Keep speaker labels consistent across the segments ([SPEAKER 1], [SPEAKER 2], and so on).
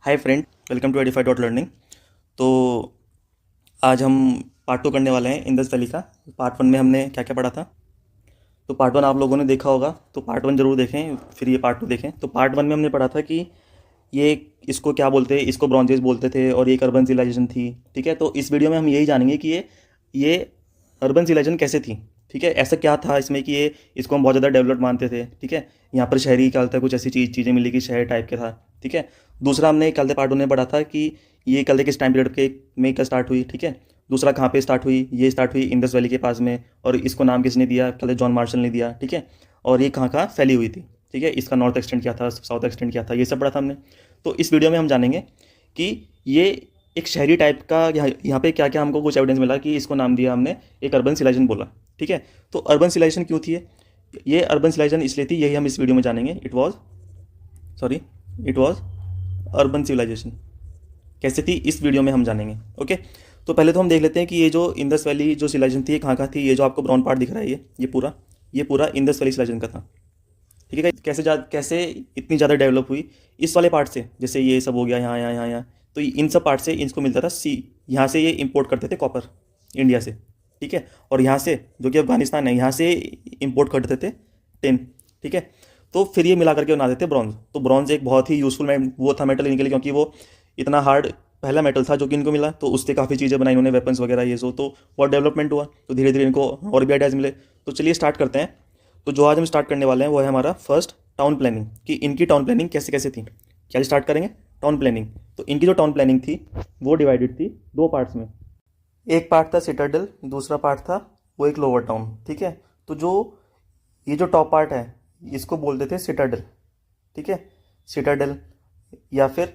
[SPEAKER 1] Hi friend, welcome to Edify dot learning. तो आज हम पार्ट 2 करने वाले हैं इंडस वैली का। पार्ट 1 में हमने क्या क्या पढ़ा था। तो पार्ट 1 आप लोगों ने देखा होगा, तो पार्ट 1 ज़रूर देखें, फिर ये पार्ट 2 देखें। तो पार्ट 1 में हमने पढ़ा था कि ये इसको क्या बोलते हैं, इसको ब्रॉन्जेस बोलते थे और ये एक अर्बन सिविलाइजेशन थी। ठीक है, तो इस वीडियो में हम यही जानेंगे कि ये अर्बन सिविलाइजेशन कैसे थी। ठीक है, ऐसा क्या था इसमें कि ये इसको हम बहुत ज़्यादा डेवलप मानते थे। ठीक है, यहाँ पर शहरी क्या होता है, कुछ ऐसी चीज़ें मिली कि शहर टाइप के था। ठीक है, दूसरा हमने कल पार्ट 1 में पढ़ा था कि ये कल किस टाइम पीरियड के में का स्टार्ट हुई। ठीक है, दूसरा कहाँ पे स्टार्ट हुई, ये स्टार्ट हुई इंडस वैली के पास में, और इसको नाम किसने दिया, कल जॉन मार्शल ने दिया। ठीक है, और ये कहाँ कहाँ फैली हुई थी। ठीक है, इसका नॉर्थ एक्सटेंड क्या था, साउथ एक्सटेंड क्या था, ये सब पढ़ा था हमने। तो इस वीडियो में हम जानेंगे कि ये एक शहरी टाइप का, यहाँ पे क्या क्या हमको कुछ एविडेंस मिला कि इसको नाम दिया हमने, एक अर्बन सिविलाइजेशन बोला। ठीक है, तो अर्बन सिविलाइजेशन क्यों थी ये अर्बन सिविलाइजेशन इसलिए थी, यही हम इस वीडियो में जानेंगे। इट वॉज अर्बन सिविलाइजेशन कैसे थी, इस वीडियो में हम जानेंगे। ओके, तो पहले तो हम देख लेते हैं कि ये जो इंडस वैली जो सिविलाइजेशन थी ये कहाँ थी। ये जो आपको ब्राउन पार्ट दिख रहा है, ये पूरा इंडस वैली सिविलाइजेशन का था। ठीक है, कैसे इतनी ज़्यादा डेवलप हुई इस वाले पार्ट से, जैसे ये सब हो गया यहाँ। तो इन सब पार्ट से इनको मिलता था यहाँ से ये इंपोर्ट करते थे कॉपर इंडिया से। ठीक है, और यहाँ से जो कि अफगानिस्तान है, यहाँ से इंपोर्ट करते थे टिन। ठीक है, तो फिर ये मिला करके बनाते थे ब्रॉन्ज। तो ब्रॉन्ज एक बहुत ही यूज़फुल वो था मेटल इनके लिए, क्योंकि वो इतना हार्ड पहला मेटल था जो कि इनको मिला। तो उससे काफ़ी चीज़ें बनाई उन्होंने, वेपन्स वगैरह ये सो। तो बहुत डेवलपमेंट हुआ, तो धीरे धीरे इनको और भी आइडियाज़ मिले। तो चलिए स्टार्ट करते हैं। तो जो आज हम स्टार्ट करने वाले हैं वो है हमारा फर्स्ट टाउन प्लानिंग, कि इनकी टाउन प्लानिंग कैसे कैसे थी। क्या स्टार्ट करेंगे, टाउन प्लानिंग। तो इनकी जो टाउन प्लानिंग थी वो डिवाइडेड थी दो पार्ट्स में। एक पार्ट था सिटाडेल, दूसरा पार्ट था वो एक लोअर टाउन। ठीक है, तो ये जो टॉप पार्ट है इसको बोलते थे सिटाडेल। ठीक है, सिटाडेल या फिर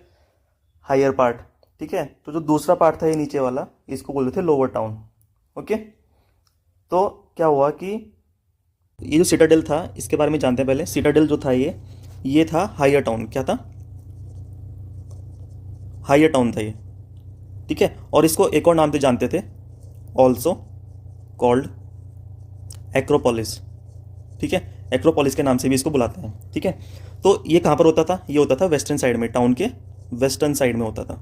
[SPEAKER 1] हायर पार्ट। ठीक है, तो जो दूसरा पार्ट था ये नीचे वाला, इसको बोलते थे लोअर टाउन। ओके, तो क्या हुआ कि ये जो सिटाडेल था इसके बारे में जानते हैं पहले। सिटाडेल जो था ये था हायर टाउन। क्या था, हायर टाउन था ये। ठीक है, और इसको एक और नाम से जानते थे, ऑल्सो कॉल्ड एक्रोपोलिस। ठीक है, एक्रोपोलिस के नाम से भी इसको बुलाते हैं। ठीक है, तो ये कहाँ पर होता था, ये होता था वेस्टर्न साइड में, टाउन के वेस्टर्न साइड में होता था।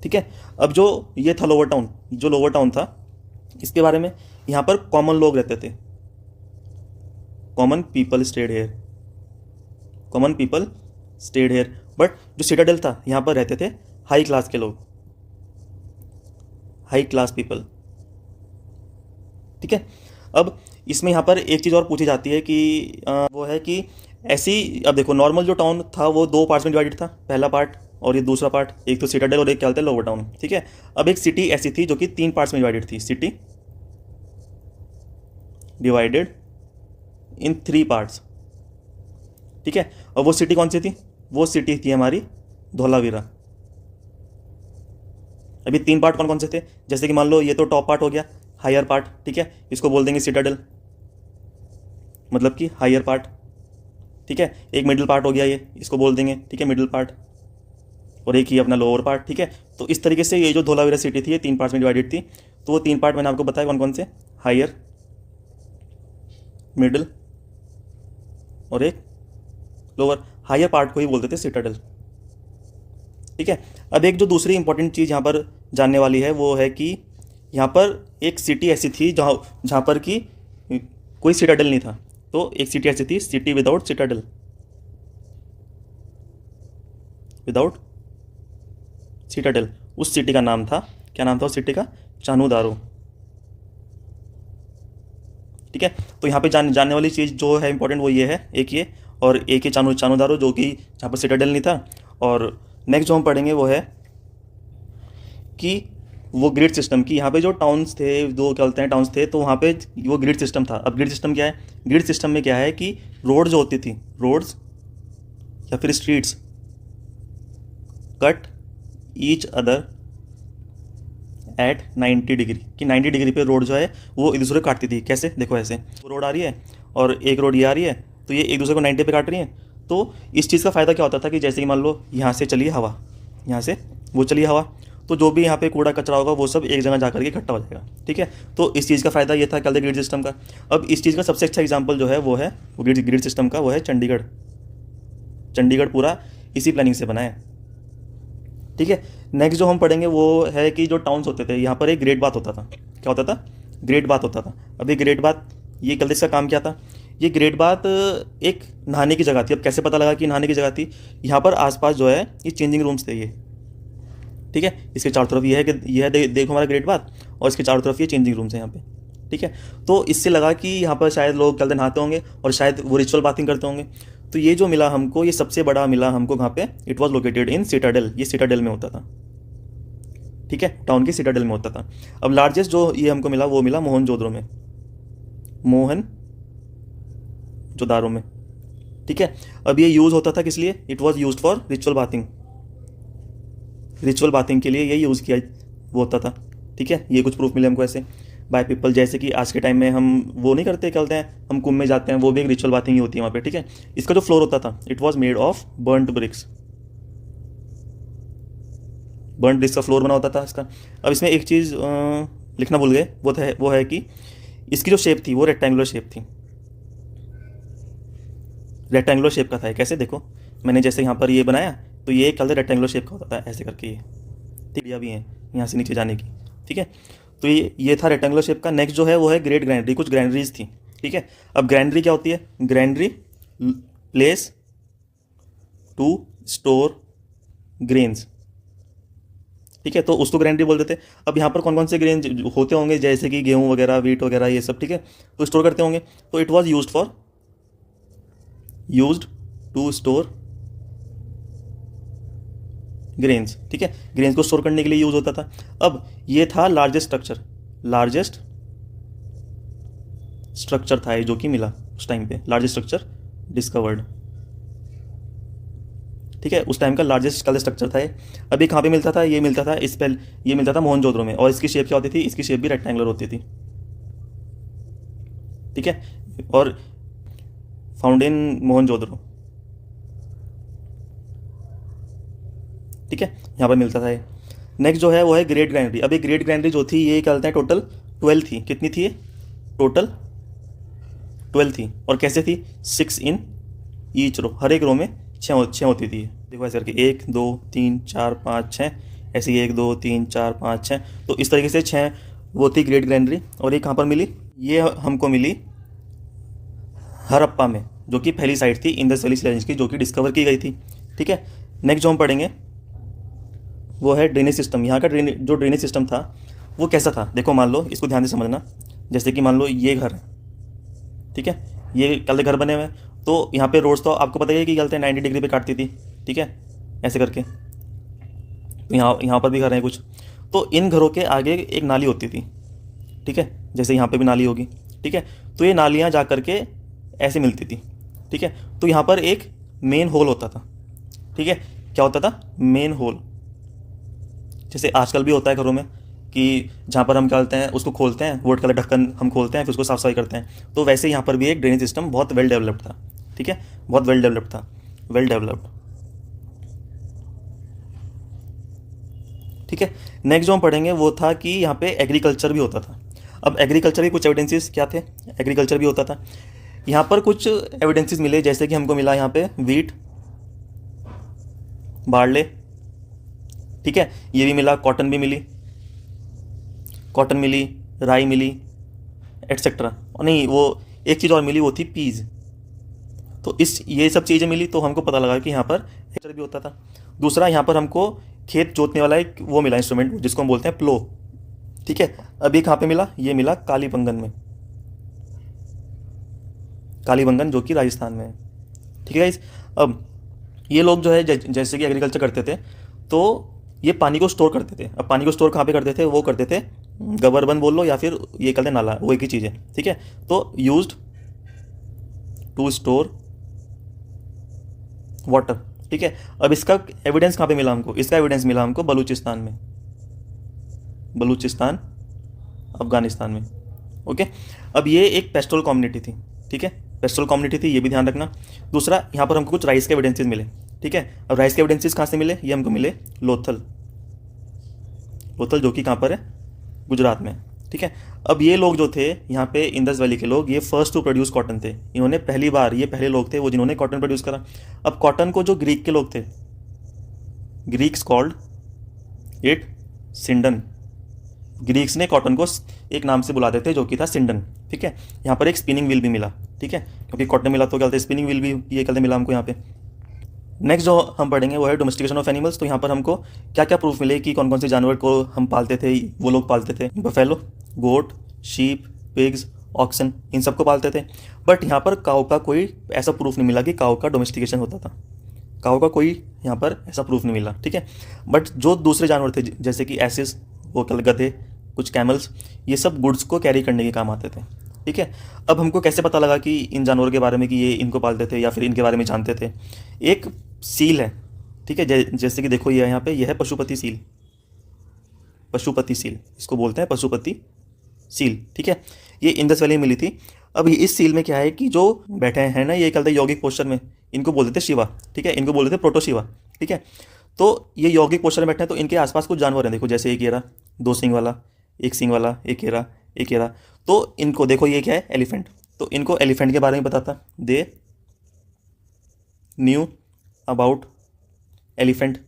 [SPEAKER 1] ठीक है, अब जो ये था लोअर टाउन, जो लोअर टाउन था इसके बारे में, यहाँ पर कॉमन लोग रहते थे, common people stayed here. But जो सिटाडेल था यहाँ पर रहते थे हाई क्लास के लोग, हाई क्लास पीपल। ठीक है, अब इसमें यहाँ पर एक चीज़ और पूछी जाती है कि वो है कि ऐसी, अब देखो नॉर्मल जो टाउन था वो दो पार्ट्स में डिवाइडेड था, पहला पार्ट और ये दूसरा पार्ट, एक तो सिटाडेल और एक क्या होता है लोअर टाउन। ठीक है, अब एक सिटी ऐसी थी जो कि 3 पार्ट्स में डिवाइडेड थी, सिटी डिवाइडेड इन 3 पार्ट्स। ठीक है, और वो सिटी कौन सी थी, वो सिटी थी हमारी धोलावीरा। अभी 3 पार्ट कौन कौन से थे, जैसे कि मान लो ये तो टॉप पार्ट हो गया, हायर पार्ट। ठीक है, इसको बोल देंगे सिटाडेल, मतलब कि हायर पार्ट। ठीक है, एक मिडिल पार्ट हो गया ये, इसको बोल देंगे, ठीक है, मिडिल पार्ट, और एक ही अपना लोअर पार्ट। ठीक है, तो इस तरीके से ये जो धोलावीरा सिटी थी ये 3 पार्ट्स में डिवाइडेड थी। तो वो 3 पार्ट मैंने आपको बताया कौन कौन से, हायर, मिडिल और एक लोअर। हायर पार्ट को ही बोलते थे सिटाडेल। ठीक है, अब एक जो दूसरी इंपॉर्टेंट चीज़ यहाँ पर जानने वाली है वो है कि यहाँ पर एक सिटी ऐसी थी जहाँ पर कि कोई सिटाडेल नहीं था। तो एक सिटी ऐसी थी, सिटी विदाउट सिटाडेल, उस सिटी का नाम था, क्या नाम था उस सिटी का, चानूदारो। ठीक है, तो यहाँ पे जानने वाली चीज़ जो है इंपॉर्टेंट वो ये है, एक ये और एक ये चानूदारो, जो कि जहाँ पर सिटाडेल नहीं था। और नेक्स्ट जो हम पढ़ेंगे वो है कि वो ग्रिड सिस्टम की, यहाँ पे जो टाउन्स थे, जो क्या बोलते हैं टाउन्स थे, तो वहाँ पे वो ग्रिड सिस्टम था। अब ग्रिड सिस्टम क्या है, ग्रिड सिस्टम में क्या है कि रोड जो होती थी, रोड्स या फिर streets cut each other at 90 degree, कि 90 डिग्री पे रोड जो है वो एक दूसरे को काटती थी। कैसे, देखो ऐसे रोड आ रही है और एक रोड ये आ रही है, तो ये एक दूसरे को 90 पे काट रही है। तो इस चीज़ का फ़ायदा क्या होता था कि जैसे कि मान लो यहाँ से चली हवा, यहाँ से वो चली हवा, तो जो भी यहाँ पे कूड़ा कचरा होगा वो सब एक जगह जा करके इकट्ठा हो जाएगा। ठीक है, तो इस चीज़ का फ़ायदा ये था क्या, ग्रिड सिस्टम का। अब इस चीज़ का सबसे अच्छा एग्जाम्पल जो है वो है ग्रिड सिस्टम का, वो है चंडीगढ़। चंडीगढ़ पूरा इसी प्लानिंग से बना है। ठीक है, नेक्स्ट जो हम पढ़ेंगे वो है कि जो टाउन्स होते थे, यहाँ पर एक ग्रेट बाथ होता था। क्या होता था? ग्रेट बाथ होता था। अब ये ग्रेट बाथ, ये कल इसका काम क्या था? ये ग्रेट बाथ एक नहाने की जगह थी। अब कैसे पता लगा कि नहाने की जगह थी? यहाँ पर आसपास जो है ये चेंजिंग रूम्स थे ये। ठीक है, इसके चारों तरफ ये है कि ये है देखो हमारा ग्रेट बाथ, और इसके चारों तरफ ये चेंजिंग रूम्स हैं यहाँ पे। ठीक है, तो इससे लगा कि यहाँ पर शायद लोग चलते नहाते होंगे और शायद वो रिचुअल बाथिंग करते होंगे। तो ये जो मिला हमको, ये सबसे बड़ा मिला हमको कहाँ पे? It was located in Citadel. ये सिटाडेल में होता था। ठीक है, टाउन की सिटाडेल में होता था। अब लार्जेस्ट जो ये हमको मिला वो मिला मोहनजोदड़ो में, मोहनजोदारो में। ठीक है, अब ये यूज़ होता था किस लिए? It was use for ritual bathing. Ritual bathing के लिए ये यूज़ किया वो होता था। ठीक है, ये कुछ प्रूफ मिले हमको ऐसे बाय पीपल, जैसे कि आज के टाइम में हम वो नहीं करते, क्या बोलते हैं, हम कुंभ में जाते हैं, वो भी एक रिचुअल बाथिंग ही होती है वहाँ पे। ठीक है, इसका जो फ्लोर होता था it was made of burned bricks. Burned bricks का फ्लोर बना होता था इसका। अब इसमें एक चीज़ लिखना भूल गए, वो है कि इसकी जो शेप थी वो रेक्टेंगुलर शेप थी। रेक्टेंगुलर शेप का था। कैसे? देखो मैंने जैसे यहाँ पर ये बनाया तो ये एक रेक्टेंगुलर शेप का होता था ऐसे करके। ये सीढ़ियाँ भी हैं यहाँ से नीचे जाने की। ठीक है, तो ये था रेक्टेंगुलर शेप का। नेक्स्ट जो है वो है ग्रेट ग्रैंडरी। कुछ ग्रैंडरीज थी। ठीक है, अब ग्रैंडरी क्या होती है? ग्रैंडरी प्लेस टू स्टोर ग्रेन्स। ठीक है, तो उसको ग्रैंडरी बोल देते। अब यहाँ पर कौन कौन से ग्रेन होते होंगे, जैसे कि गेहूँ वगैरह, वीट वगैरह, ये सब। ठीक है, तो स्टोर करते होंगे। तो it was used to store grains. ठीक है, ग्रेन्स को स्टोर करने के लिए यूज होता था। अब ये था लार्जेस्ट स्ट्रक्चर था ये जो कि मिला उस टाइम पे, लार्जेस्ट स्ट्रक्चर डिस्कवर्ड। ठीक है, उस टाइम का लार्जेस्ट स्ट्रक्चर था ये। अभी कहाँ पे मिलता था? ये मिलता था ये मिलता था मोहनजोदड़ो में। और इसकी शेप क्या होती थी? इसकी शेप भी रेक्टेंगुलर होती थी। ठीक है, और फाउंड इन मोहनजोदड़ो। ठीक है, यहाँ पर मिलता था ये। नेक्स्ट जो है वो है ग्रेट ग्रैंडरी। अब ये ग्रेट ग्रैंडरी जो थी ये क्या कहते हैं, टोटल 12 थी। कितनी थी ये? टोटल 12 थी। और कैसे थी? 6 इन ईच रो। हर एक रो में 6 होती थी। देखो ऐसे करके 1 2 3 4 5 6, ऐसे ही 1 2 3 4 5 6। तो इस तरीके से 6 वो थी ग्रेट ग्रैंडरी। और ये कहाँ पर मिली? ये हमको मिली हड़प्पा में, जो कि पहली साइट थी इंडस वैली सिविलाइजेशन की, जो कि डिस्कवर की गई थी। ठीक है, नेक्स्ट जो हम पढ़ेंगे वो है ड्रेनेज सिस्टम। यहाँ का जो ड्रेनेज सिस्टम था वो कैसा था? देखो मान लो, इसको ध्यान से समझना। जैसे कि मान लो ये घर है। ठीक है, ये कल घर बने हुए हैं, तो यहाँ पे रोड्स तो आपको पता ही है कि गलते 90 डिग्री पे काटती थी। ठीक है, ऐसे करके। तो यहाँ पर भी घर हैं कुछ। तो इन घरों के आगे एक नाली होती थी। ठीक है, जैसे यहाँ पे भी नाली होगी। ठीक है, तो ये नालियाँ जा करके ऐसे मिलती थी। ठीक है, तो यहाँ पर एक मेन होल होता था। ठीक है, क्या होता था? Main whole. जैसे आजकल भी होता है घरों में कि जहाँ पर हम क्या बोलते हैं, उसको खोलते हैं, वोट कलर ढक्कन हम खोलते हैं, फिर उसको साफ सफाई करते हैं। तो वैसे यहाँ पर भी एक ड्रेनेज सिस्टम बहुत वेल डेवलप्ड था। ठीक है, बहुत वेल डेवलप्ड था, वेल डेवलप्ड। ठीक है, नेक्स्ट जो हम पढ़ेंगे वो था कि यहाँ पे एग्रीकल्चर भी होता था। अब एग्रीकल्चर के कुछ एविडेंसेस क्या थे? एग्रीकल्चर भी होता था। यहाँ पर कुछ एविडेंसेस मिले, जैसे कि हमको मिला यहाँ पे वीट, बार्ले। ठीक है, ये भी मिला। कॉटन भी मिली, कॉटन मिली, राई मिली, एटसेट्रा। और नहीं, वो एक चीज़ और मिली, वो थी पीज। तो ये सब चीज़ें मिली, तो हमको पता लगा कि यहाँ पर एग्रीकल्चर भी होता था। दूसरा, यहाँ पर हमको खेत जोतने वाला एक वो मिला इंस्ट्रूमेंट, जिसको हम बोलते हैं प्लो। ठीक है, अभी कहाँ पे मिला? ये मिला कालीबंगन में। कालीबंगन जो कि राजस्थान में है। ठीक है गाइस, अब ये लोग जो है जैसे कि एग्रीकल्चर करते थे, तो ये पानी को स्टोर करते थे। अब पानी को स्टोर कहाँ पे करते थे? वो करते थे गवर्बन बोल लो या फिर ये कहते हैं नाला, वो एक ही चीज़ है। ठीक है, तो यूज्ड टू स्टोर वाटर। ठीक है, अब इसका एविडेंस कहाँ पे मिला हमको? इसका एविडेंस मिला हमको बलूचिस्तान में, बलूचिस्तान अफगानिस्तान में। ओके, अब ये एक पेस्टोरल कम्युनिटी थी। ठीक है, पेस्टोरल कम्युनिटी थी, ये भी ध्यान रखना। दूसरा, यहाँ पर हमको कुछ राइस के एविडेंसेस मिले। ठीक है, अब राइस के एविडेंसेस कहाँ से मिले? ये हमको मिले लोथल जो कि कहाँ पर है? गुजरात में। ठीक है, अब ये लोग जो थे यहाँ पे इंडस वैली के लोग, ये फर्स्ट टू प्रोड्यूस कॉटन थे। इन्होंने पहली बार, ये पहले लोग थे वो जिन्होंने कॉटन प्रोड्यूस करा। अब कॉटन को जो ग्रीक के लोग थे, ग्रीक्स कॉल्ड इट सिंडन। ग्रीक्स ने कॉटन को एक नाम से बुलाते थे जो कि था सिंडन। ठीक है, यहाँ पर एक स्पिनिंग व्हील भी मिला। ठीक है, क्योंकि कॉटन मिला तो क्या बोलते हैं, स्पिनिंग व्हील भी ये कहते मिला हमको यहाँ पे। नेक्स्ट जो हम पढ़ेंगे वो है डोमेस्टिकेशन ऑफ एनिमल्स। तो यहाँ पर हमको क्या क्या प्रूफ मिले कि कौन कौन से जानवर को हम पालते थे, वो लोग पालते थे। बफेलो, गोट, शीप, पिग्स, ऑक्सन, इन सबको पालते थे। बट यहाँ पर काऊ का कोई ऐसा प्रूफ नहीं मिला कि काऊ का डोमेस्टिकेशन होता था। काऊ का कोई यहाँ पर ऐसा प्रूफ नहीं मिला। ठीक है, बट जो दूसरे जानवर थे जैसे कि एसिस, वो गधे, कुछ कैमल्स, ये सब गुड्स को कैरी करने के काम आते थे। ठीक है, अब हमको कैसे पता लगा कि इन जानवरों के बारे में कि ये इनको पालते थे या फिर इनके बारे में जानते थे। एक सील है। ठीक है, जैसे कि देखो ये यहाँ पे यह है पशुपति सील। पशुपति सील इसको बोलते हैं, पशुपति सील। ठीक है, ये इंडस वैली में मिली थी। अब इस सील में क्या है कि जो बैठे हैं ना, ये कहते हैं यौगिक पोस्चर में, इनको बोलते थे शिवा। ठीक है, इनको बोलते थे प्रोटो शिवा। ठीक है, तो ये यौगिक पोस्चर में बैठे हैं तो इनके आसपास कुछ जानवर हैं। देखो जैसे एक ये रहा, 2 सींग वाला, एक सींग वाला, एक ये रहा, एक ये रहा। तो इनको देखो, ये क्या है, एलिफेंट। तो इनको एलिफेंट के बारे में पता था, दे न्यू अबाउट एलिफेंट।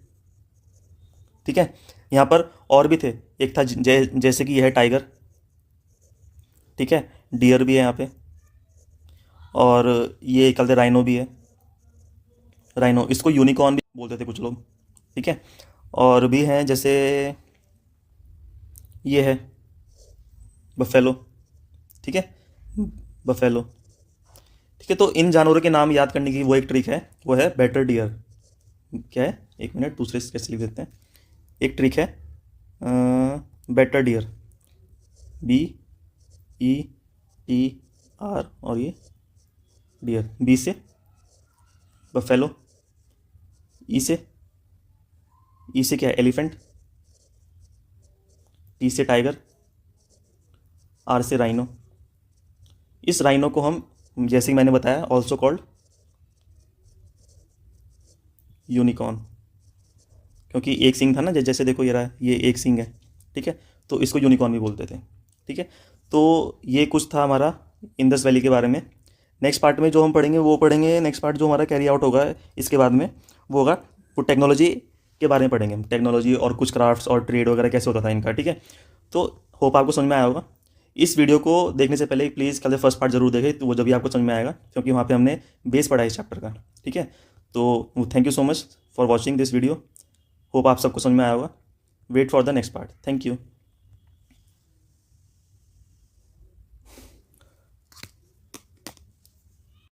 [SPEAKER 1] ठीक है, यहाँ पर और भी थे। एक था जैसे कि यह है टाइगर। ठीक है, डियर भी है यहाँ पे, और ये कहते राइनो भी है। राइनो, इसको यूनिकॉर्न भी बोलते थे कुछ लोग। ठीक है, और भी हैं जैसे ये है बफेलो। ठीक है, बफेलो। ठीक है, तो इन जानवरों के नाम याद करने की वो एक ट्रिक है, वो है बेटर डियर। क्या है, एक मिनट, दूसरे से कैसे लिख देते हैं। एक ट्रिक है बेटर डियर, BETR, और ये डियर, बी से बफेलो, ई से क्या है, एलिफेंट, टी से टाइगर, आर से राइनो। इस राइनो को हम, जैसे कि मैंने बताया, ऑल्सो कॉल्ड यूनिकॉर्न, क्योंकि एक सिंग था ना, जैसे देखो ये रहा, ये एक सिंग है। ठीक है, तो इसको यूनिकॉर्न भी बोलते थे। ठीक है, तो ये कुछ था हमारा इंडस वैली के बारे में। नेक्स्ट पार्ट में जो हम पढ़ेंगे वो पढ़ेंगे, नेक्स्ट पार्ट जो हमारा कैरी आउट होगा इसके बाद में, वो होगा वो टेक्नोलॉजी के बारे में पढ़ेंगे। टेक्नोलॉजी और कुछ क्राफ्ट्स और ट्रेड वगैरह कैसे होता था इनका। ठीक है, तो होप आपको समझ में आया होगा। इस वीडियो को देखने से पहले प्लीज़ कल फर्स्ट पार्ट जरूर देखें, तो वो जब भी आपको समझ में आएगा, क्योंकि वहाँ पे हमने बेस पढ़ा है इस चैप्टर का। ठीक है, तो thank you so much for watching this video. Hope आप सबको समझ में आया होगा। Wait for the next part. Thank you.